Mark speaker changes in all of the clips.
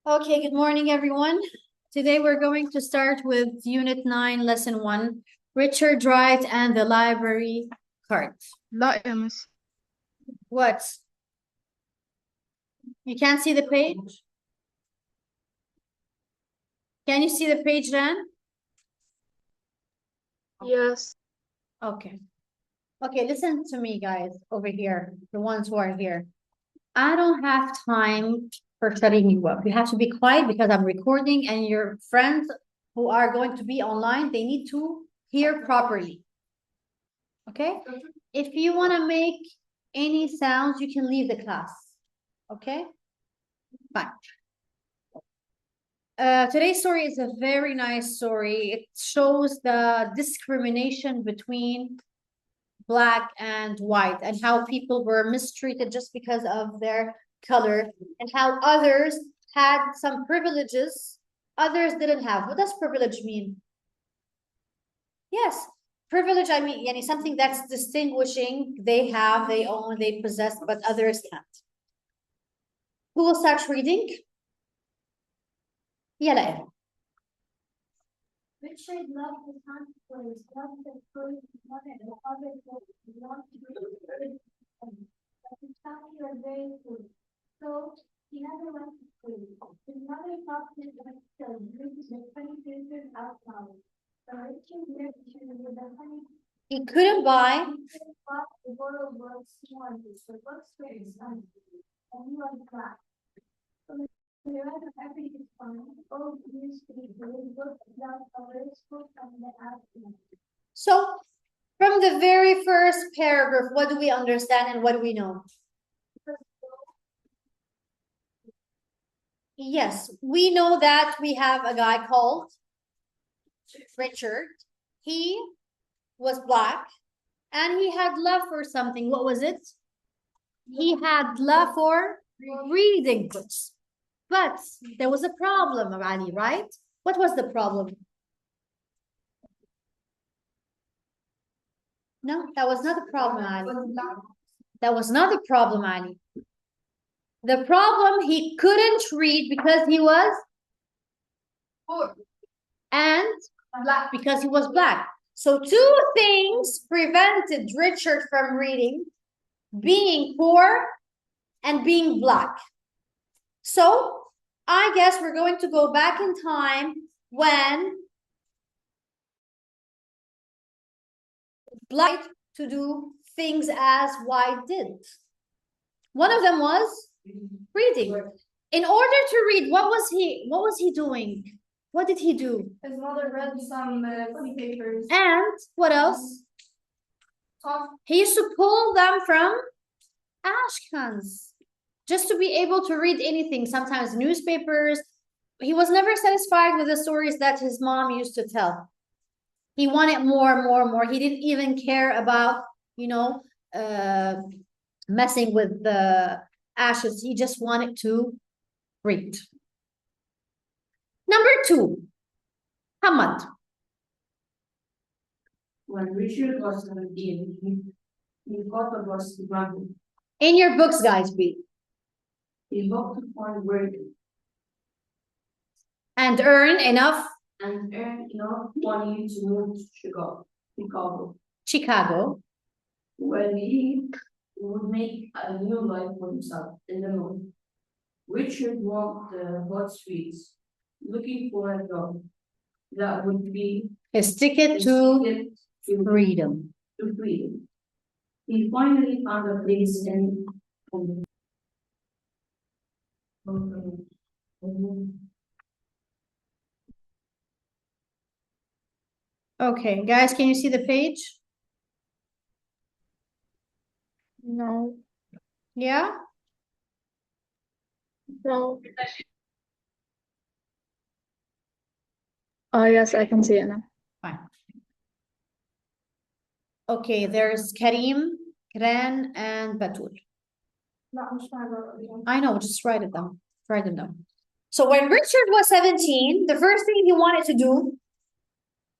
Speaker 1: Okay, good morning, everyone. Today we're going to start with Unit 9, Lesson 1, Richard Wright and the Library Card.
Speaker 2: لا يا مس.
Speaker 1: What? You can't see the page? Can you see the page then?
Speaker 2: Yes.
Speaker 1: Okay. Okay, listen to me, guys, over here, the ones who are here. I don't have time for shutting you up. You have to be quiet because I'm recording, and your friends who are going to be online, they need to hear properly. Okay? If you want to make any sounds, you can leave the class. Okay? Fine. Today's story is a very nice story. It shows the discrimination between Black and white and how people were mistreated just because of their color, and how others had some privileges others didn't have. What does privilege mean? Yes, privilege, I mean, yani something that's distinguishing. They have, they own, they possess, but others can't. Who will start reading? يلا.
Speaker 3: Richard loved his hunt place, loved the food, wanted the other food, wanted to be but his family was very poor, so he never went to school. His mother taught him to read the funny pictures out loud. So Richard lived with the honey.
Speaker 1: He couldn't buy.
Speaker 3: The world was wanted, the books were expensive, and he was black. The rest of everything is fine. Old newspapers, books about colors, books on the afternoon.
Speaker 1: So, from the very first paragraph, what do we understand and what do we know? Yes, we know that we have a guy called Richard. He was Black and he had love for something. What was it? He had love for reading books. But there was a problem, Ali, right? What was the problem? No, that was not the problem, Ali. That was not the problem, Ali. The problem, he couldn't read because he was poor. And Black, because he was Black. So two things prevented Richard from reading: being poor and being Black. So I guess we're going to go back in time when Black to do things as white did. One of them was reading. In order to read, what was he doing? What did he do?
Speaker 3: His mother read some funny papers.
Speaker 1: And what else? He used to pull them from ashcans just to be able to read anything, sometimes newspapers. He was never satisfied with the stories that his mom used to tell. He wanted more, more, more. He didn't even care about, messing with the ashes. He just wanted to read. Number 2, Hamad.
Speaker 4: When Richard was 17, he thought of us to run.
Speaker 1: In your books, guys, please.
Speaker 4: He hoped to find work
Speaker 1: and earn enough
Speaker 4: money to move to
Speaker 1: Chicago,
Speaker 4: where he would make a new life for himself in the north. Richard walked the hot streets looking for a job that would be
Speaker 1: his ticket to freedom.
Speaker 4: He finally found a place in
Speaker 1: Okay, guys, can you see the page?
Speaker 2: No.
Speaker 1: Yeah?
Speaker 2: No. Oh, yes, I can see it now.
Speaker 1: Fine. Okay, there's Karim, Kran, and Batul. I know, just write it down. Write them down. So when Richard was 17, the first thing he wanted to do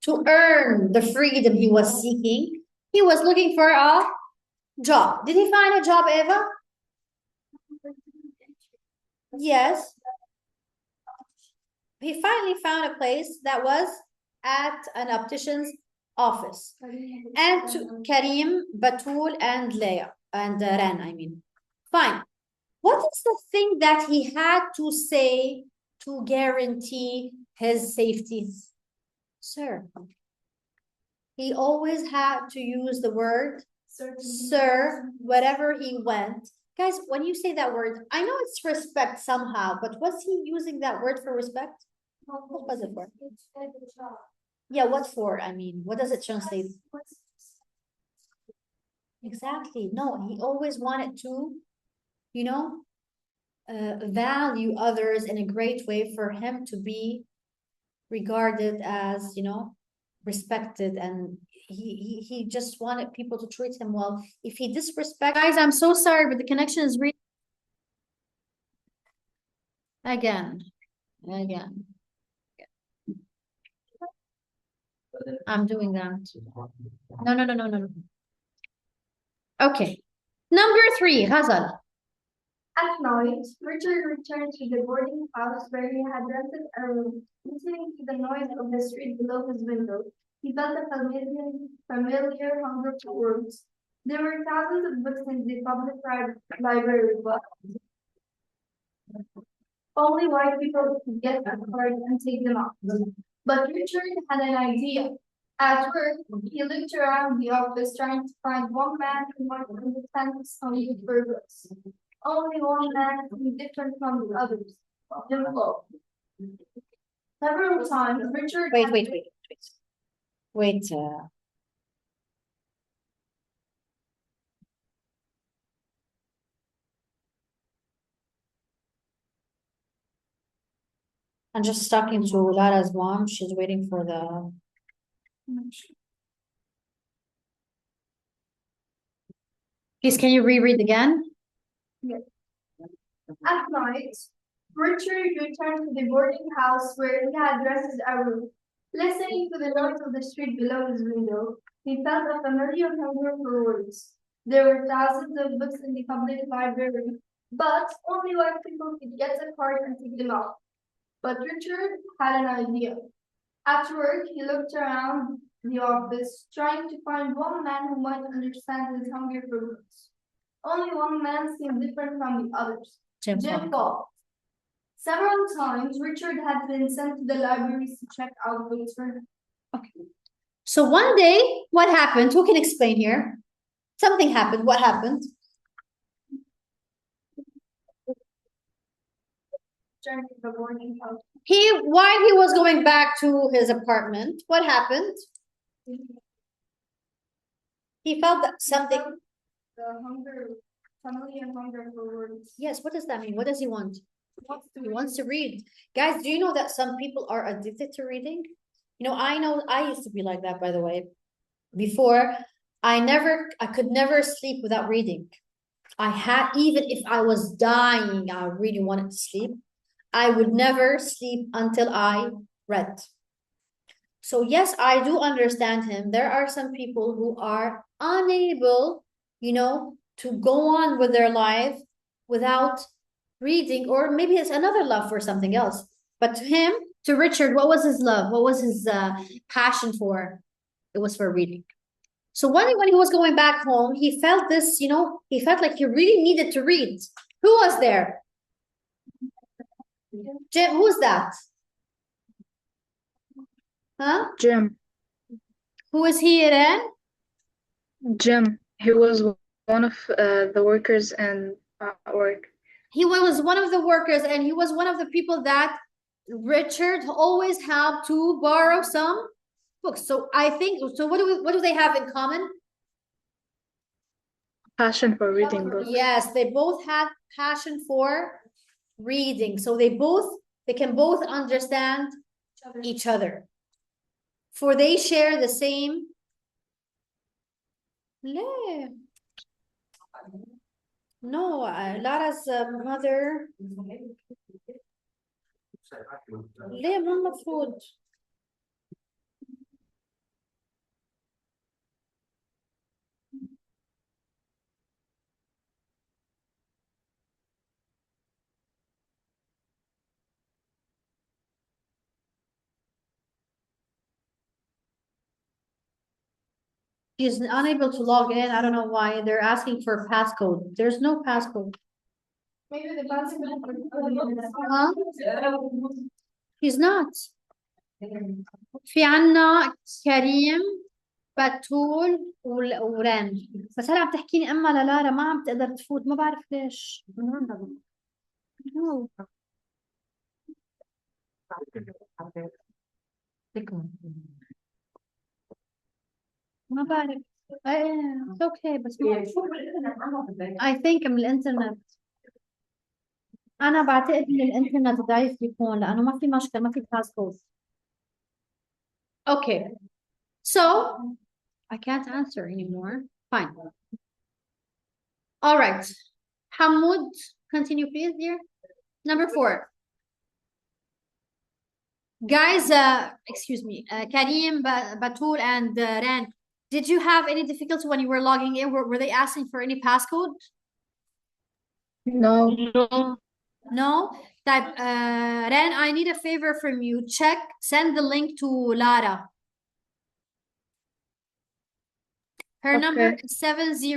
Speaker 1: to earn the freedom he was seeking, he was looking for a job. Did he find a job, Eva? Yes. he finally found a place that was at an optician's office. And to Karim, Batul, and Leia, and Ran, I mean. Fine. What is the thing that he had to say to guarantee his safety? Sir. He always had to use the word sir wherever he went. Guys, when you say that word, I know it's respect somehow, but was he using that word for respect? What was it for? Yeah, what for? I mean, what does it translate? Exactly. No, he always wanted to, you know, value others in a great way for him to be regarded as, you know, respected, and he just wanted people to treat him well. If he disrespect, guys, I'm so sorry, but the connection is really again. I'm doing that. No. Okay. Number 3, Ghazal.
Speaker 3: At night, Richard returned to the boarding house where he had rented a room. Listening to the noise of the street below his window, he felt a familiar hunger for words. There were thousands of books in the public library, but only white people could get a card and take them out. But Richard had an idea. At work, he looked around the office trying to find one man who might understand his hunger for books. Only one man who was different from the others. Jim Lowe. Several times, Richard.
Speaker 1: Wait. I'm just talking to Lara's mom. She's waiting for the. Please, can you reread again?
Speaker 3: Yes. At night, Richard returned to the boarding house where he had rented a room. Listening to the noise of the street below his window, he felt a familiar hunger for words. There were thousands of books in the public library, but only white people could get a card and take them out. But Richard had an idea. At work, he looked around the office, trying to find one man who might understand his hunger for books. Only one man seemed different from the others. Jim Paul. Several times, Richard had been sent to the libraries to check out books for him.
Speaker 1: Okay. So one day, what happened? Who can explain here? Something happened. What happened? While he was going back to his apartment, what happened? He felt that something.
Speaker 3: The hunger, familiar hunger for words.
Speaker 1: Yes, what does that mean? What does he want? He wants to read. Guys, do you know that some people are addicted to reading? You know I used to be like that, by the way. Before, I could never sleep without reading. Even if I was dying, I really wanted to sleep. I would never sleep until I read. So yes, I do understand him. There are some people who are unable, you know, to go on with their life without reading, or maybe it's another love for something else. But to him, to Richard, what was his love? What was his passion for? It was for reading. So one day when he was going back home, he felt this, you know, he felt like he really needed to read. Who was there? Jim, who's that? Huh?
Speaker 2: Jim.
Speaker 1: Who is he then?
Speaker 2: Jim. He was one of the workers in work.
Speaker 1: He was one of the workers, and he was one of the people that Richard always had to borrow some books. So I think, so what do they have in common?
Speaker 2: Passion for reading books.
Speaker 1: Yes, they both had passion for reading. So they can both understand each other. For they share the same. No, Lara's mother. ليه مو المفروض؟ She's unable to log in. I don't know why. They're asking for passcode. There's no passcode.
Speaker 3: Maybe the basketball.
Speaker 1: Huh? She's not. في عنا كريم بتول وران، بس هلا عم تحكيني اما للارا ما عم تقدر تفوت، ما بعرف ليش. No. ما بعرف. it's okay بس I think من الانترنت. انا بعتقد ان الانترنت ضعيف بيكون لانه ما في مشكله، ما في باسكود. Okay, so I can't answer anymore. Fine. All right. Hamoud, continue please, dear. Number 4. Guys, excuse me, Karim, Batul, and Ran, did you have any difficulty when you were logging in? Were they asking for any passcode?
Speaker 2: No.
Speaker 1: No? Type, Ran, I need a favor from you. Check, send the link to Lara. Her number
Speaker 2: Okay.
Speaker 1: is 70.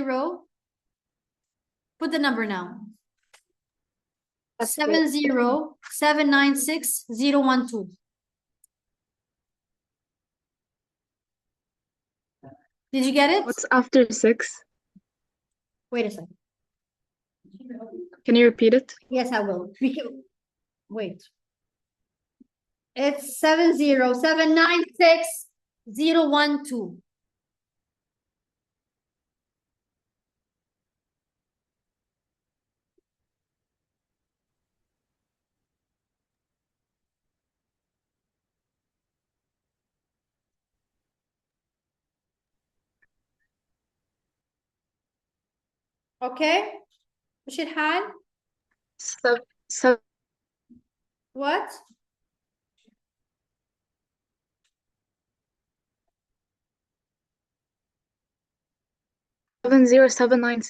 Speaker 1: Put the number now.
Speaker 2: That's
Speaker 1: 70-796-012. Did you get it?
Speaker 2: What's after 6?
Speaker 1: Wait a second.
Speaker 2: Can you repeat it?
Speaker 1: Yes, I will. Wait. It's 70-796-012. Okay. مش الحال؟
Speaker 2: So
Speaker 1: What?
Speaker 2: seven zero seven nine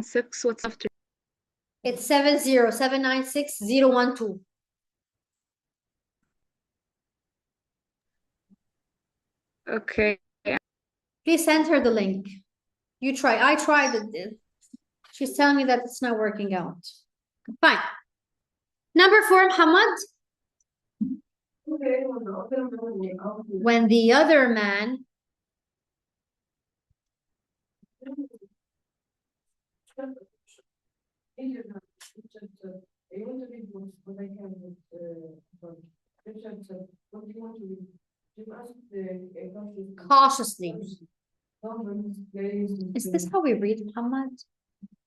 Speaker 2: six. What's after?
Speaker 1: It's 70-796-012.
Speaker 2: Okay.
Speaker 1: Please send her the link. You try. I tried it. She's telling me that it's not working out. Fine. Number 4, Muhammad. When the other man cautiously. Is this how we read, Muhammad?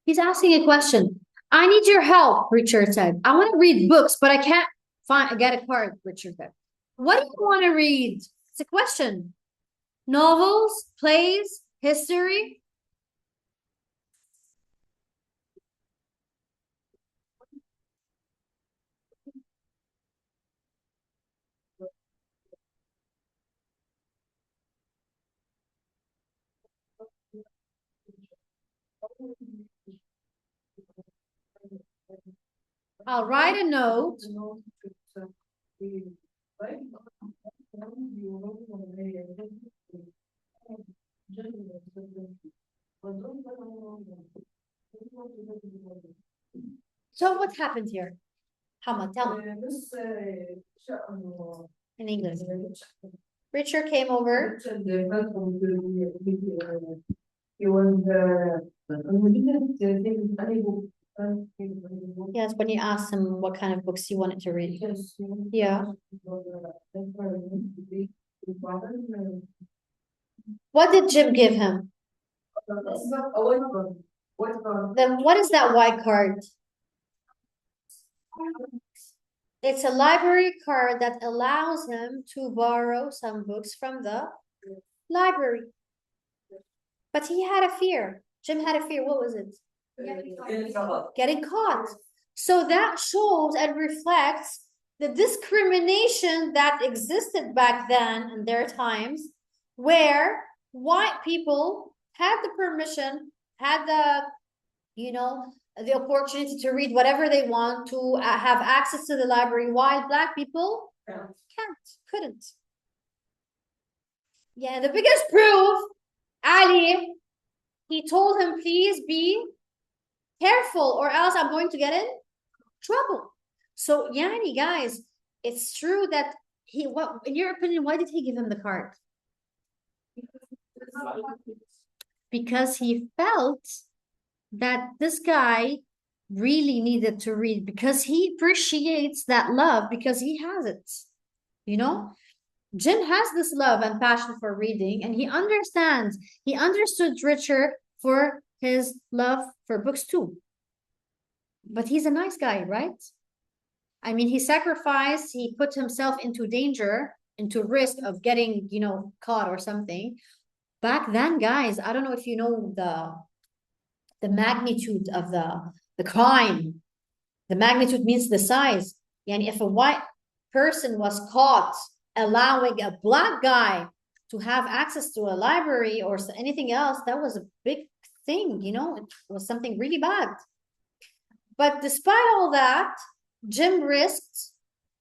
Speaker 1: He's asking a question. I need your help, Richard said. I want to read books, but I can't get a card, Richard said. What do you want to read? It's a question. Novels, plays, history? I'll write a note. So what happened here? Hamad, tell me. In English. Richard came over. Yes, when you asked him what kind of books he wanted to read. Yeah. What did Jim give him? Then what is that white card? It's a library card that allows him to borrow some books from the library. But he had a fear. Jim had a fear. What was it? Getting caught. So that shows and reflects the discrimination that existed back then in their times, where white people had the permission, had the, the opportunity to read whatever they want, to have access to the library, while black people couldn't. Yeah, the biggest proof Ali, he told him, please be careful or else I'm going to get in trouble. So, yani, guys, it's true that what, in your opinion, why did he give him the card? Because he felt that this guy really needed to read because he appreciates that love because he has it. You know, Jim has this love and passion for reading, and he understood Richard for his love for books too. But he's a nice guy, right? I mean, he put himself into danger, into risk of getting, caught or something. Back then, guys, I don't know if you know the magnitude of the crime. The magnitude means the size. And if a white person was caught allowing a black guy to have access to a library or anything else, that was a big thing, it was something really bad. But despite all that, Jim risked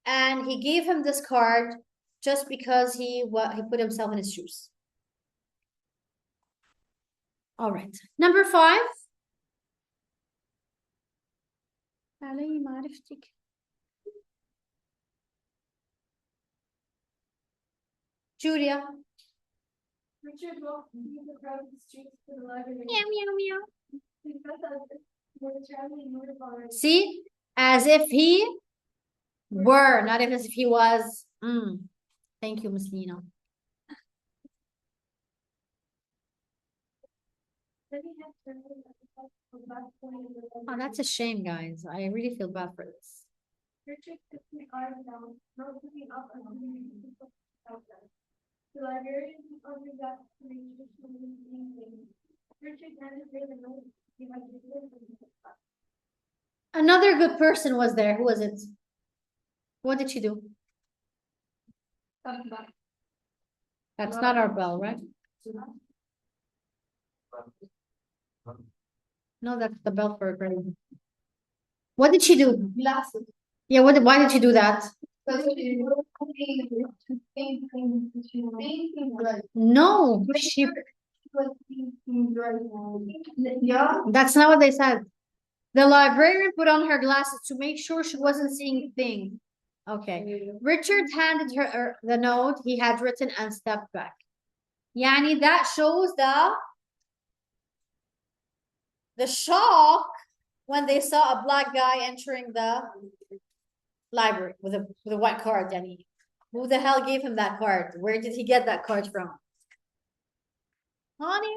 Speaker 1: and he gave him this card just because he put himself in his shoes. All right. Number 5. علي معرفتك. Julia.
Speaker 3: Richard walked through the crowded streets to the library.
Speaker 1: Meow, meow, meow.
Speaker 3: Because was traveling motorbike.
Speaker 1: See, as if he were, not as if he was. Thank you, Miss Lina. Oh, that's a shame, guys. I really feel bad for this.
Speaker 3: Richard took the arm down, not looking up and the librarian ordered that to reach Richard handed her the note he had written.
Speaker 1: Another good person was there. Who was it? What did she do? That's not our bell, right? No, that's the bell for a grade. What did she do?
Speaker 3: Glasses.
Speaker 1: Yeah, why did she do that? No,
Speaker 3: Yeah.
Speaker 1: that's not what they said. The librarian put on her glasses to make sure she wasn't seeing things. Okay. Richard handed her the note he had written and stepped back. Yani, that shows the shock when they saw a black guy entering the library with a white card. Yani, who the hell gave him that card? Where did he get that card from? Honey.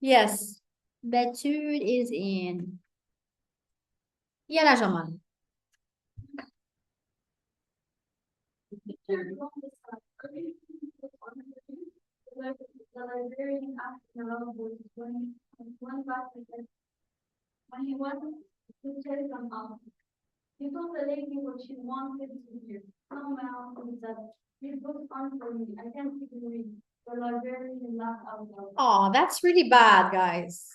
Speaker 1: Yes. Betül is in. Yalla Jamal.
Speaker 3: The librarian asked the voice when one class when he wasn't to tell them out. He told the lady what she wanted to hear. Somehow he said, "These books aren't for me. I can't keep reading." The librarian laughed out loud.
Speaker 1: Oh, that's really bad, guys.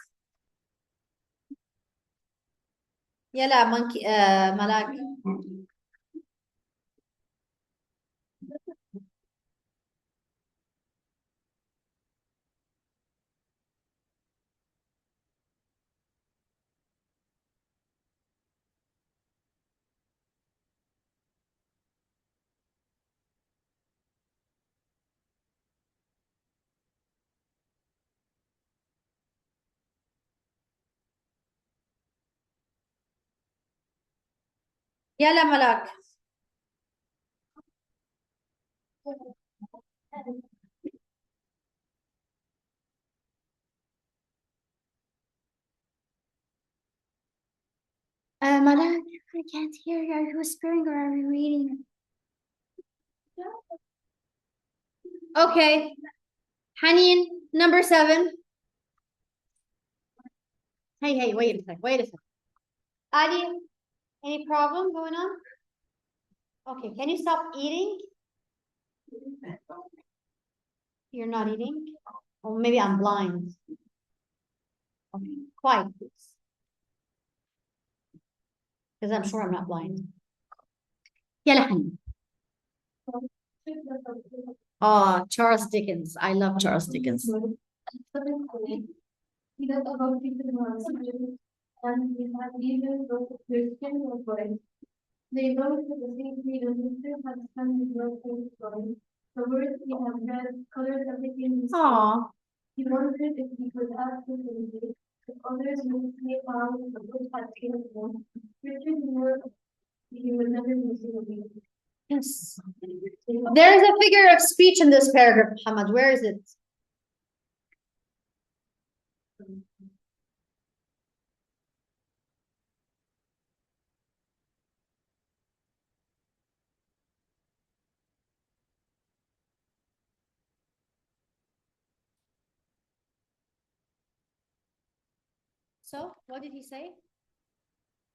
Speaker 1: Yalla monkey Malak. Yalla Malak. Malak, I can't hear you. Are you whispering or are you reading? Okay. Haneen, number 7. Hey, wait a second. Ali, any problem going on? Okay, can you stop eating? You're not eating? Or maybe I'm blind. Okay, quiet, please. Because I'm sure I'm not blind. يلا حنين. Oh, Charles Dickens. I love Charles Dickens.
Speaker 3: He does about people who are subject, and we have even those Christian or Christ. They both have the same freedom, we still have some work for story. The words we have read, colors everything we saw.
Speaker 1: Aw,
Speaker 3: He wondered if he could ask him to do, if others would play out the good had killed him. Richard knew he would never miss it again.
Speaker 1: yes. There's a figure of speech in this paragraph, Muhammad. Where is it? So, what did he say?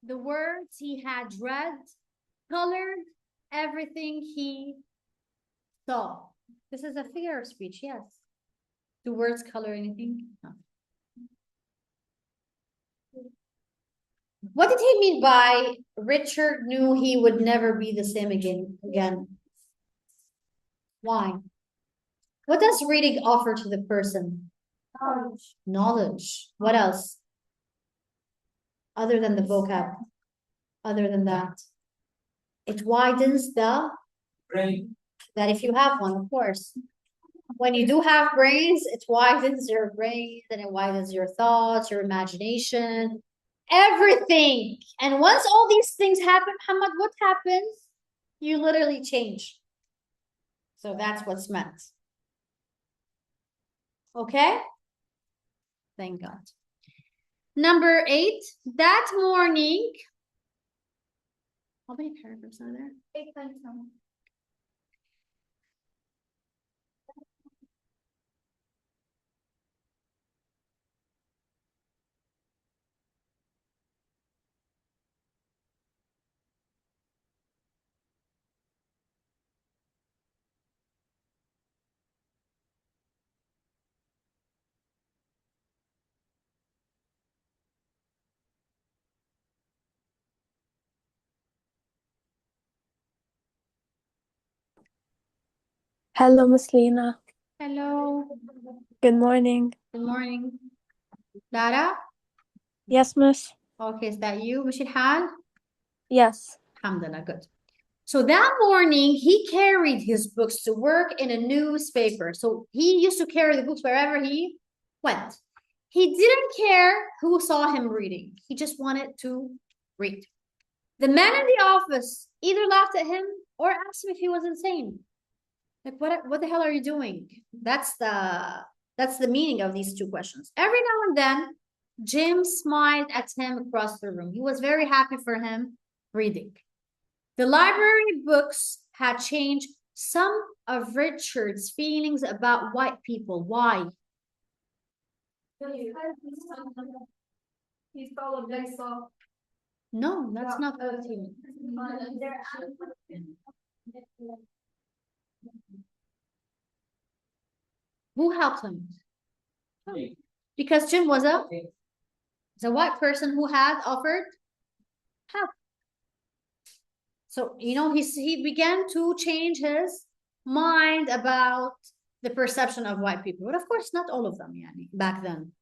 Speaker 1: The words he had read colored everything he saw. This is a figure of speech, yes. Do words color anything? No. What did he mean by Richard knew he would never be the same again? Why? What does reading offer to the person?
Speaker 3: Knowledge.
Speaker 1: Knowledge. What else? Other than the vocab. Other than that. It widens the
Speaker 4: Brain.
Speaker 1: that if you have one, of course. When you do have brains, it widens your brain and it widens your thoughts, your imagination, everything. And once all these things happen, Muhammad, what happens? You literally change. So that's what's meant. Okay? Thank God. Number 8, that morning. How many paragraphs are there?
Speaker 3: 8 times 1.
Speaker 5: Hello, Miss Lena.
Speaker 1: Hello.
Speaker 5: Good morning.
Speaker 1: Good morning. Lara?
Speaker 5: Yes, Miss?
Speaker 1: Okay, is that you, Mishilhan?
Speaker 5: Yes.
Speaker 1: Alhamdulillah, good. So that morning, he carried his books to work in a newspaper. So he used to carry the books wherever he went. He didn't care who saw him reading. He just wanted to read. The man in the office either laughed at him or asked him if he was insane. Like, what the hell are you doing? That's the meaning of these two questions. Every now and then, Jim smiled at him across the room. He was very happy for him reading. The library books had changed some of Richard's feelings about white people. Why?
Speaker 3: He's followed they saw.
Speaker 1: No, that's not what he meant. Who helped him? Because Jim was a white person who had offered help. So, he began to change his mind about the perception of white people. But of course, not all of them, back then.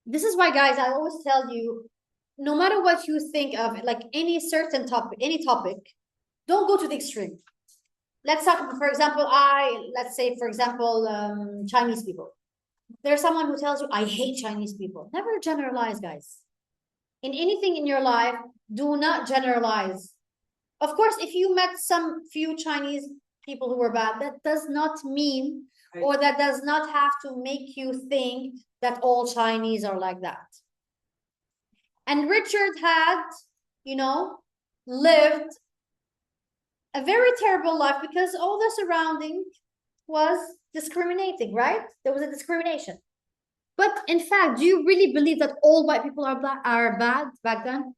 Speaker 1: This is why, guys, I always tell you, no matter what you think of, like any certain topic, don't go to the extreme. Let's talk, for example, let's say, for example, Chinese people. There's someone who tells you, I hate Chinese people. Never generalize, guys. In anything in your life, do not generalize. Of course, if you met some few Chinese people who were bad, that does not mean, or that does not have to make you think that all Chinese are like that. And Richard had, lived a very terrible life because all the surrounding was discriminating, right? There was a discrimination. But in fact, do you really believe that all white people are bad back then?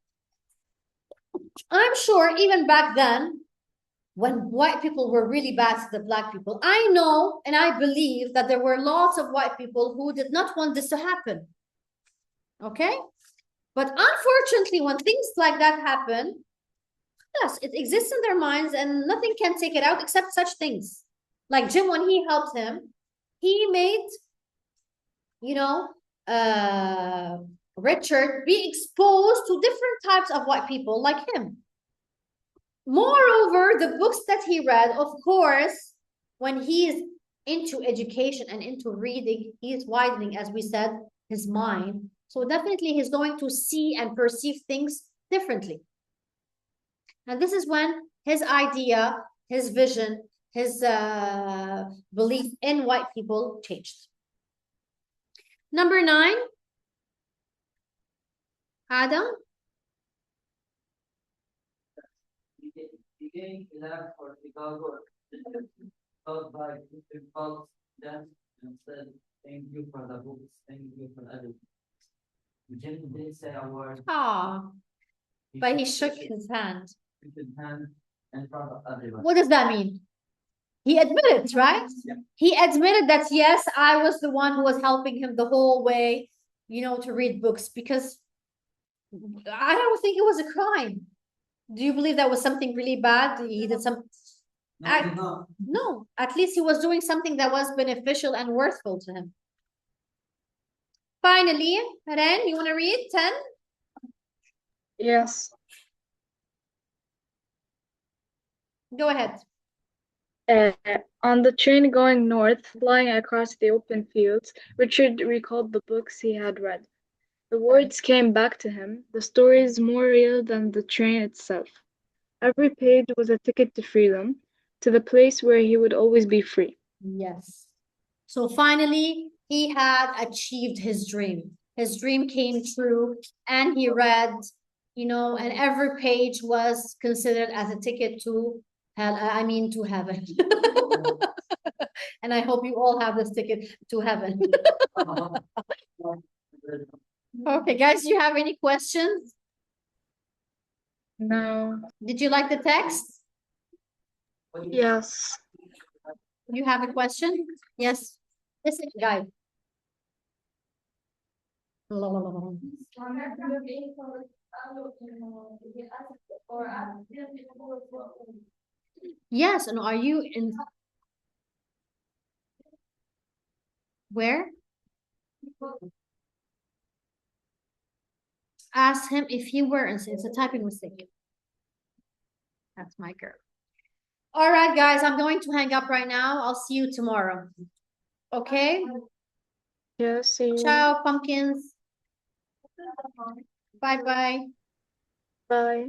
Speaker 1: I'm sure even back then, when white people were really bad to the black people, I know and I believe that there were lots of white people who did not want this to happen. Okay? But unfortunately, when things like that happen, yes, it exists in their minds and nothing can take it out except such things. Like Jim, when he helped him, he made, you know, Richard be exposed to different types of white people like him. Moreover, the books that he read, of course, when he is into education and into reading, he is widening, as we said, his mind. So definitely he's going to see and perceive things differently. And this is when his idea, his vision, his belief in white people changed. Number 9, Adam.
Speaker 6: He gave enough for Chicago, taught by Paul's dance and said, "Thank you for the books, thank you for everything." Jim didn't say a word.
Speaker 1: Ah, but he shook his hand.
Speaker 6: Shook his hand in front of everyone.
Speaker 1: What does that mean? He admitted, right?
Speaker 6: Yeah.
Speaker 1: He admitted that, yes, I was the one who was helping him the whole way, to read books, because I don't think it was a crime. Do you believe that was something really bad? He did some. No, at least he was doing something that was beneficial and worthful to him. Finally, Ren, you want to read 10?
Speaker 2: Yes.
Speaker 1: Go ahead.
Speaker 2: On the train going north, flying across the open fields, Richard recalled the books he had read. The words came back to him, the stories more real than the train itself. Every page was a ticket to freedom, to the place where he would always be free.
Speaker 1: Yes. So finally, he had achieved his dream. His dream came true, and he read, and every page was considered as a ticket to hell, to heaven. And I hope you all have this ticket to heaven. Okay, guys, do you have any questions?
Speaker 2: No.
Speaker 1: Did you like the text?
Speaker 2: Yes.
Speaker 1: You have a question? Yes. Listen, guys. Yes, and are you in where? Ask him if he were, and it's a typing mistake. That's my girl. All right, guys, I'm going to hang up right now. I'll see you tomorrow. Okay?
Speaker 2: Yeah, see you.
Speaker 1: Ciao, pumpkins. Bye-bye.
Speaker 2: Bye.